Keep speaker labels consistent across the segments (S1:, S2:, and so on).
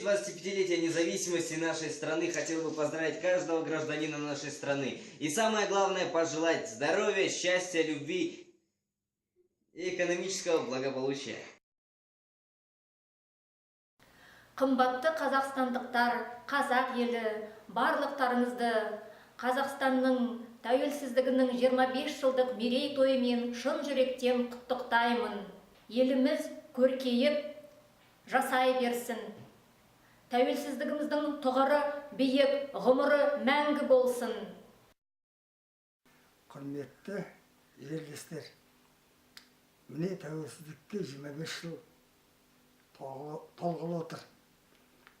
S1: 25-летия независимости нашей страны хотел бы поздравить каждого гражданина нашей страны. И самое главное, пожелать здоровья, счастья, любви и экономического благополучия.
S2: Қымбатты қазақстандықтар, қазақ елі, барлықтарыңызды Қазақстанның тәуелсіздігінің 25 жылдық мерейтойымен шын жүректен құттықтаймын. Еліміз көркейіп, жасай берсін. Тәуелсіздігіміздің тұғыры биік, ғұмыры мәңгі болсын.
S3: Құрметті жерлестер, міне тәуелсіздікке 25 жыл толғалы отыр.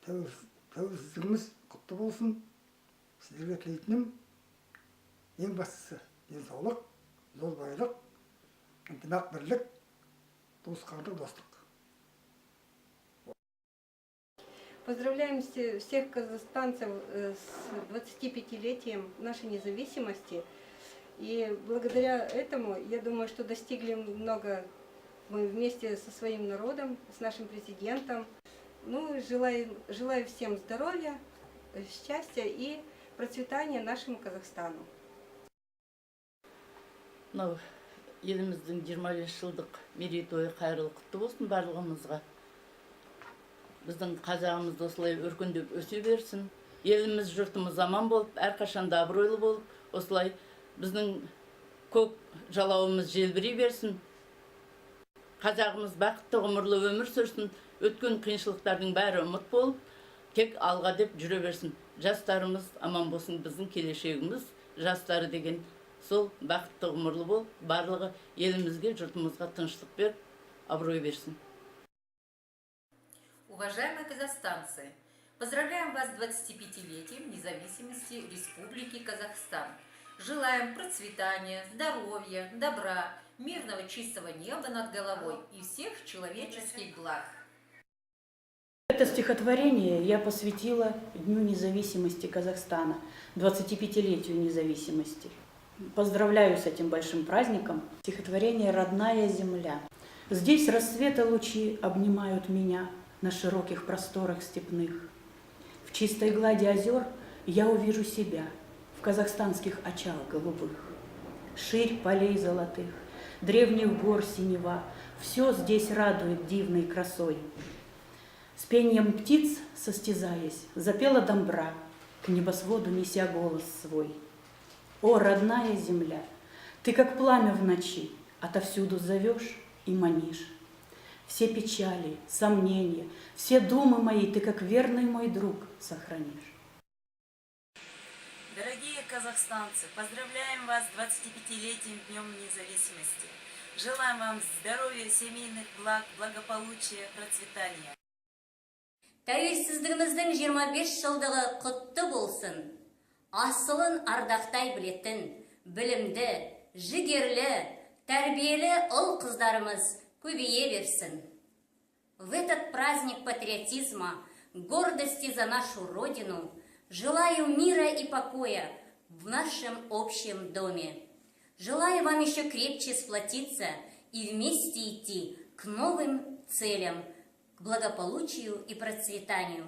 S3: Тәуелсіздігіміз құтты болсын. Сіздерге тілейтінім ең бастысы денсаулық, зор байлық, ынтымақ бірлік, туысқандық, достық.
S4: Поздравляем всех казахстанцев с 25-летием нашей независимости. И благодаря этому, я думаю, что достигли много мы вместе со своим народом, с нашим президентом. Ну, желаю всем здоровья, счастья и процветания нашему Казахстану.
S5: Еліміздің 25 жылдық мерейтойы қайырлы құтты болсын барлығымызға. Біздің қазағымыз осылай өркендеп өсе берсін. Еліміз, жұртымыз аман болып, әрқашанда абыройлы болып, осылай біздің көк жалауымыз желбірей берсін. Қазағымыз бақытты ғұмырлы өмір сүрсін. Өткен қиыншылықтардың бәрі ұмыт болып, тек алға деп жүре берсін. Жастарымыз аман болсын, біздің келешегіміз, жастары деген сол бақытты ғұмырлы болып, барлығы елімізге, жұртымызға тыныштық беріп, абырой берсін.
S6: Уважаемые казахстанцы, поздравляем вас с 25-летием независимости Республики Казахстан. Желаем процветания, здоровья, добра, мирного чистого неба над головой и всех человеческих благ.
S7: Это стихотворение я посвятила Дню независимости Казахстана, 25-летию независимости. Поздравляю с этим большим праздником. Стихотворение «Родная земля». Здесь рассвета лучи обнимают меня на широких просторах степных. В чистой глади озер я увижу себя в казахстанских очах голубых. Ширь полей золотых, древних гор синева, все здесь радует дивной красой. С пением птиц состязаясь, запела домбра, к небосводу неся голос свой. О, родная земля, ты как пламя в ночи, отовсюду зовешь и манишь. Все печали, сомнения, все думы мои ты как верный мой друг сохранишь.
S8: Дорогие казахстанцы, поздравляем вас с 25-летием Днем независимости. Желаем вам здоровья, семейных благ, благополучия, процветания.
S2: Тәуелсіздігіміздің 25 жылдығы құтты болсын. Асылын ардақтай білетін, білімді, жігерлі, тәрбиелі ұл қыздарымыз көбейе берсін. В этот праздник патриотизма, гордости за нашу Родину, желаю мира и покоя в нашем общем доме. Желаю вам еще крепче сплотиться и вместе идти к новым целям, к благополучию и процветанию.